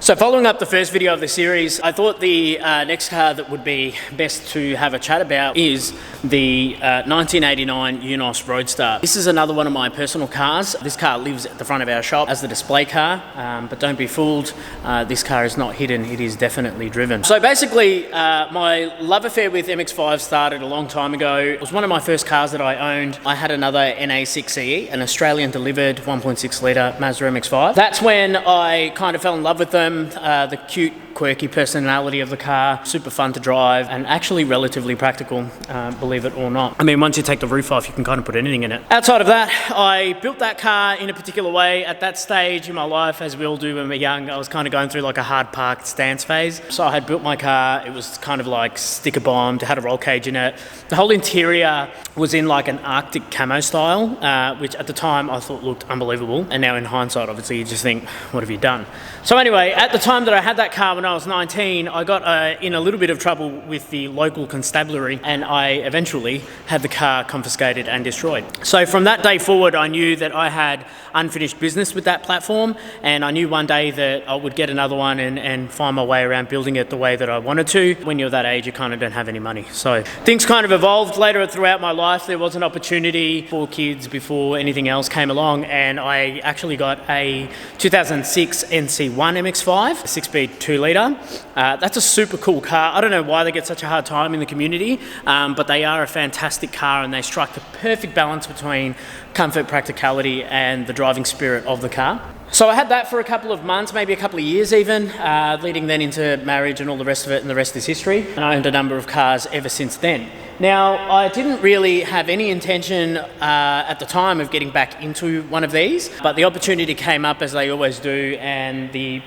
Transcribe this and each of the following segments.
So following up the first video of the series, I thought the next car that would be best to have a chat about is the 1989 Eunos Roadster. This is another one of my personal cars. This car lives at the front of our shop as the display car, but don't be fooled, this car is not hidden, it is definitely driven. So basically, my love affair with MX5 started a long time ago. It was one of my first cars that I owned. I had another NA6CE, an Australian delivered 1.6 litre Mazda MX5. That's when I kind of fell in love with them. The cute, quirky personality of the car, super fun to drive, and actually relatively practical, believe it or not. I mean, once you take the roof off, you can kind of put anything in it. Outside of that, I built that car in a particular way. At that stage in my life, as we all do when we're young, I was kind of going through like a hard parked stance phase. So I had built my car, it was kind of like sticker bombed, it had a roll cage in it. The whole interior was in like an Arctic camo style, which at the time I thought looked unbelievable. And now in hindsight, obviously you just think, what have you done? So anyway, at the time that I had that car when I was 19, I got in a little bit of trouble with the local constabulary, and I eventually had the car confiscated and destroyed. So from that day forward, I knew that I had unfinished business with that platform, and I knew one day that I would get another one and find my way around building it the way that I wanted to. When you're that age, you kind of don't have any money. So things kind of evolved later throughout my life. There was an opportunity for kids before anything else came along, and I actually got a 2006 NC1 MX5, a 6-speed 2-litre. That's a super cool car. I don't know why they get such a hard time in the community, but they are a fantastic car, and they strike the perfect balance between comfort, practicality, and the driving spirit of the car. So I had that for a couple of months, maybe a couple of years even, leading then into marriage and all the rest of it, and the rest is history. And I owned a number of cars ever since then. Now, I didn't really have any intention at the time of getting back into one of these, but the opportunity came up, as they always do, and the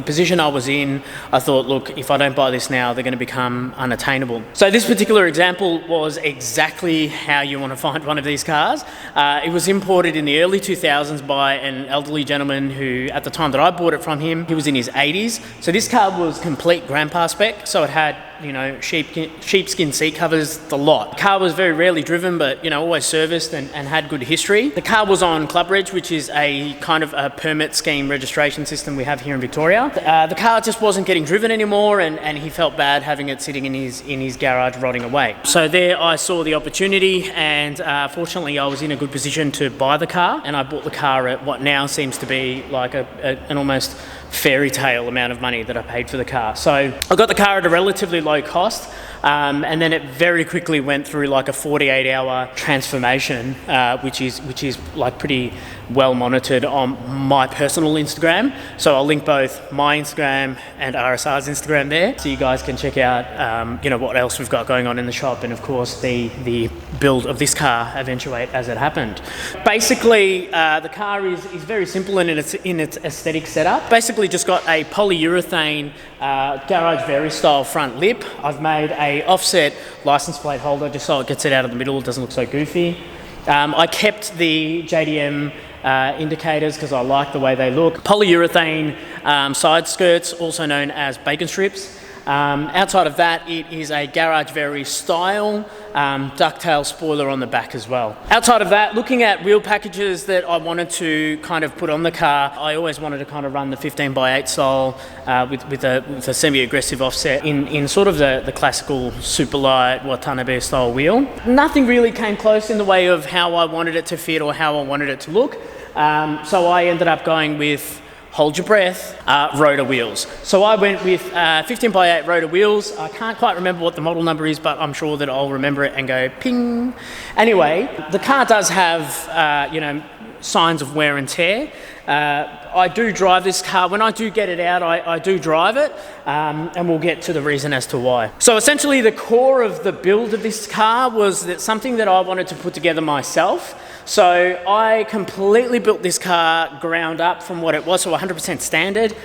position I was in, I thought, look, if I don't buy this now, they're going to become unattainable. So this particular example was exactly how you want to find one of these cars. It was imported in the early 2000s by an elderly gentleman who, at the time that I bought it from him, he was in his 80s. So this car was complete grandpa spec, so it had, you know, sheepskin seat covers, the lot. The car was very rarely driven, but, you know, always serviced and had good history. The car was on Club Reg, which is a kind of a permit scheme registration system we have here in Victoria. The car just wasn't getting driven anymore, and he felt bad having it sitting in his garage rotting away. So there I saw the opportunity, and fortunately I was in a good position to buy the car, and I bought the car at what now seems to be like an almost fairy tale amount of money that I paid for the car. So I got the car at a relatively low cost, and then it very quickly went through like a 48-hour transformation, which is like pretty well monitored on my personal Instagram. So I'll link both my Instagram and RSR's Instagram there, so you guys can check out you know, what else we've got going on in the shop, and of course the build of this car eventuate as it happened. Basically, the car is very simple in its aesthetic setup. Basically just got a polyurethane garage very style front lip. I've made a offset license plate holder just so it gets it out of the middle, it doesn't look so goofy. I kept the JDM indicators because I like the way they look. Polyurethane side skirts, also known as bacon strips. Outside of that, it is a garage very style ducktail spoiler on the back as well. Outside of that, looking at wheel packages that I wanted to kind of put on the car, I always wanted to kind of run the 15x8 style with a semi-aggressive offset in sort of the classical super light Watanabe style wheel. Nothing really came close in the way of how I wanted it to fit or how I wanted it to look. So I ended up going with, hold your breath, rotor wheels. So I went with 15x8 rotor wheels. I can't quite remember what the model number is, but I'm sure that I'll remember it and go ping. Anyway, the car does have, you know, signs of wear and tear. I do drive this car. When I do get it out, I do drive it, and we'll get to the reason as to why. So essentially the core of the build of this car was that something that I wanted to put together myself. So I completely built this car ground up from what it was, so 100% standard,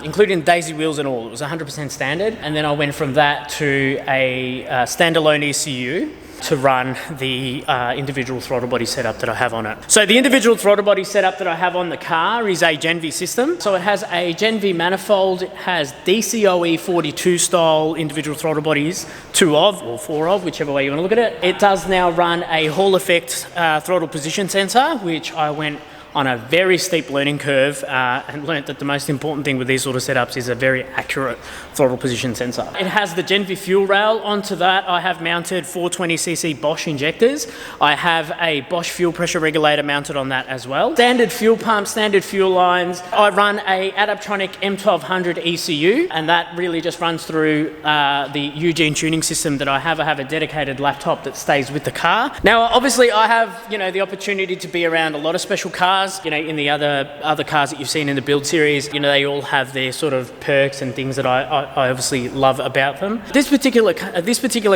including daisy wheels and all. It was 100% standard. And then I went from that to a standalone ECU to run the individual throttle body setup that I have on it. So the individual throttle body setup that I have on the car is a Gen V system. So it has a Gen V manifold, it has DCOE 42 style individual throttle bodies, 2 of or 4 of, whichever way you want to look at it. It does now run a Hall effect throttle position sensor, which I went on a very steep learning curve and learnt that the most important thing with these sort of setups is a very accurate throttle position sensor. It has the Gen V fuel rail. Onto that I have mounted 420cc Bosch injectors. I have a Bosch fuel pressure regulator mounted on that as well. Standard fuel pump, standard fuel lines. I run a Adaptronic M1200 ECU, and that really just runs through the Eugene tuning system that I have. I have a dedicated laptop that stays with the car. Now obviously I have, you know, the opportunity to be around a lot of special cars, you know, in the other cars that you've seen in the build series. You know, they all have their sort of perks and things that I obviously love about them. This particular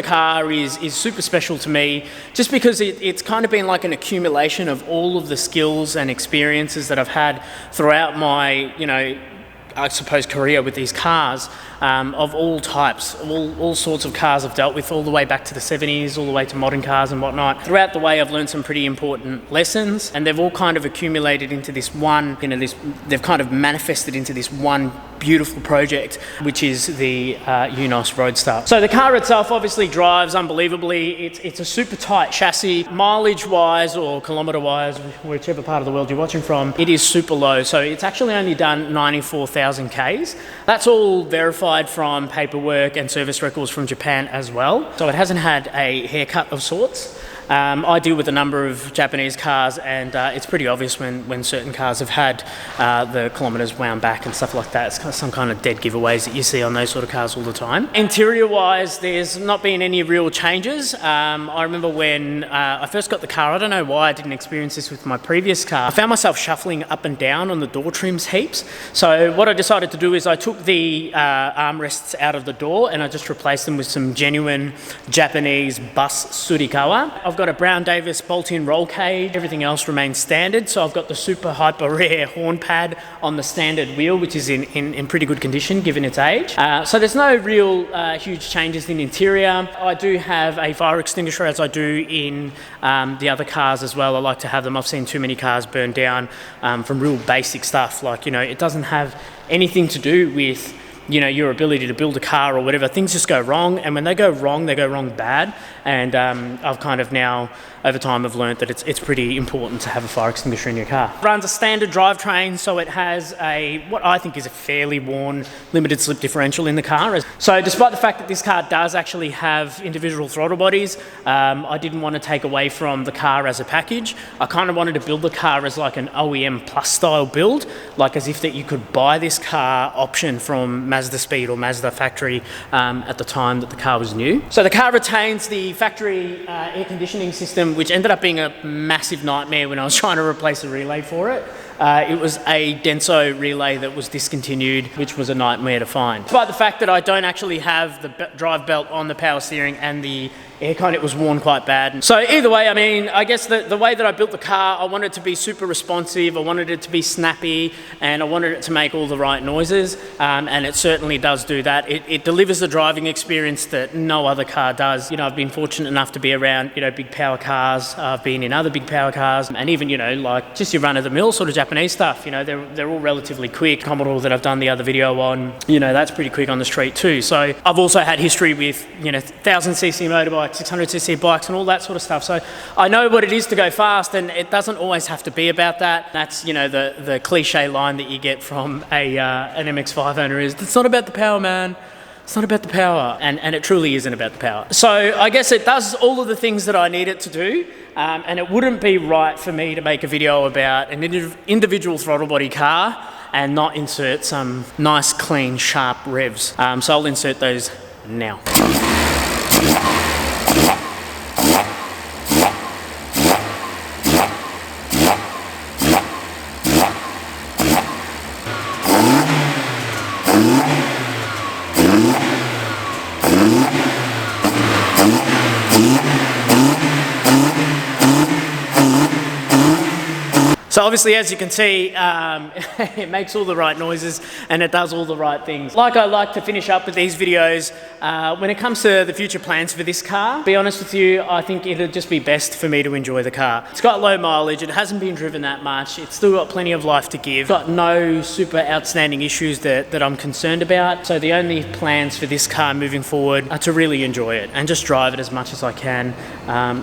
car is super special to me just because it's kind of been like an accumulation of all of the skills and experiences that I've had throughout my, you know, I suppose, career with these cars, of all types, all sorts of cars I've dealt with, all the way back to the 70s, all the way to modern cars and whatnot. Throughout the way I've learned some pretty important lessons, and they've all kind of accumulated into this one, you know, they've kind of manifested into this one beautiful project, which is the Eunos Roadster. So the car itself obviously drives unbelievably. It's a super tight chassis. Mileage wise or kilometre wise, whichever part of the world you're watching from, it is super low. So it's actually only done 94,000 Ks. That's all verified from paperwork and service records from Japan as well. So it hasn't had a haircut of sorts. I deal with a number of Japanese cars, and it's pretty obvious when certain cars have had the kilometres wound back and stuff like that. It's kind of some kind of dead giveaways that you see on those sort of cars all the time. Interior wise, there's not been any real changes. I remember when I first got the car, I don't know why I didn't experience this with my previous car. I found myself shuffling up and down on the door trims heaps. So what I decided to do is I took the armrests out of the door and I just replaced them with some genuine Japanese bus Surikawa. I've got a Brown Davis bolt-in roll cage. Everything else remains standard. So I've got the super hyper rare horn pad on the standard wheel, which is in pretty good condition given its age. So there's no real huge changes in interior. I do have a fire extinguisher, as I do in the other cars as well. I like to have them. I've seen too many cars burn down from real basic stuff. Like, you know, it doesn't have anything to do with, you know, your ability to build a car or whatever. Things just go wrong, and when they go wrong bad. And I've kind of now, over time, I've learned that it's pretty important to have a fire extinguisher in your car. It runs a standard drivetrain, so it has what I think is a fairly worn limited slip differential in the car. So despite the fact that this car does actually have individual throttle bodies, I didn't want to take away from the car as a package. I kind of wanted to build the car as like an OEM plus style build, like as if that you could buy this car option from Mazda Speed or Mazda factory at the time that the car was new. So the car retains the factory air conditioning system, which ended up being a massive nightmare when I was trying to replace a relay for it. It was a Denso relay that was discontinued, which was a nightmare to find. Despite the fact that I don't actually have the drive belt on the power steering and the aircon, it was worn quite bad. So either way, I mean, I guess the way that I built the car, I wanted it to be super responsive, I wanted it to be snappy, and I wanted it to make all the right noises, and it certainly does do that. It delivers the driving experience that no other car does. You know, I've been fortunate enough to be around, you know, big power cars. I've been in other big power cars, and even, you know, like just your run-of-the-mill sort of Japanese stuff. You know, they're all relatively quick. Commodore that I've done the other video on, you know, that's pretty quick on the street too. So I've also had history with, you know, 1000cc motorbikes, 600cc bikes and all that sort of stuff. So I know what it is to go fast, and it doesn't always have to be about that. That's, you know, the cliche line that you get from an MX5 owner is, it's not about the power, man. It's not about the power. And it truly isn't about the power. So I guess it does all of the things that I need it to do. And it wouldn't be right for me to make a video about an individual throttle body car and not insert some nice, clean, sharp revs. So I'll insert those now. So obviously, as you can see, it makes all the right noises and it does all the right things. Like I like to finish up with these videos, when it comes to the future plans for this car, to be honest with you, I think it'd just be best for me to enjoy the car. It's got low mileage, it hasn't been driven that much, it's still got plenty of life to give, got no super outstanding issues that I'm concerned about. So the only plans for this car moving forward are to really enjoy it and just drive it as much as I can,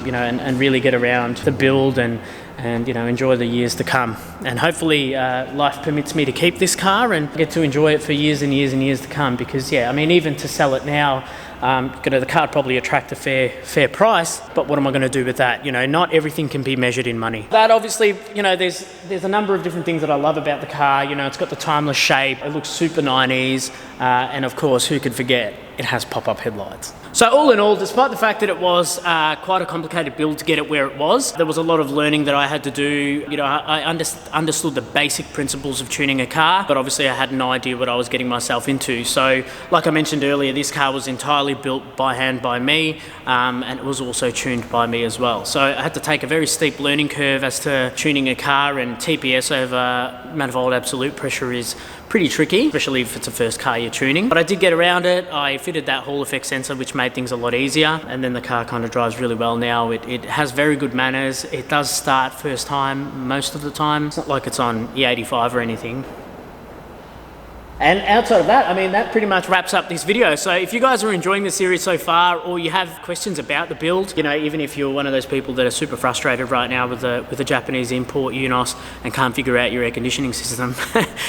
you know, and really get around the build and and enjoy the years to come. And hopefully life permits me to keep this car and get to enjoy it for years and years and years to come, because yeah, I mean, even to sell it now, the car would probably attract a fair price, but what am I going to do with that? Not everything can be measured in money. But obviously, there's a number of different things that I love about the car. It's got the timeless shape, it looks super 90s, and of course, who could forget, it has pop-up headlights. So all in all, despite the fact that it was quite a complicated build to get it where it was, there was a lot of learning that I had to do. I understood the basic principles of tuning a car, but obviously I had no idea what I was getting myself into. So like I mentioned earlier, this car was entirely built by hand by me, and it was also tuned by me as well. So I had to take a very steep learning curve as to tuning a car, and TPS over manifold absolute pressure is pretty tricky, especially if it's a first car you're tuning. But I did get around it. I fitted that Hall effect sensor, which made things a lot easier, and then the car kind of drives really well now. It has very good manners. It does start first time most of the time. It's not like it's on E85 or anything. And outside of that, I mean, that pretty much wraps up this video. So if you guys are enjoying the series so far, or you have questions about the build, even if you're one of those people that are super frustrated right now with the Japanese import Eunos and can't figure out your air conditioning system,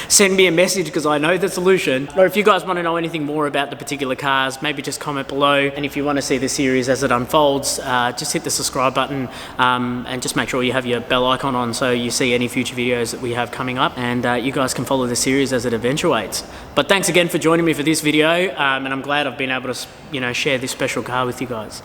send me a message, because I know the solution. Or if you guys want to know anything more about the particular cars, maybe just comment below. And if you want to see the series as it unfolds, just hit the subscribe button, and just make sure you have your bell icon on so you see any future videos that we have coming up, and you guys can follow the series as it eventuates. But thanks again for joining me for this video, and I'm glad I've been able to share this special car with you guys.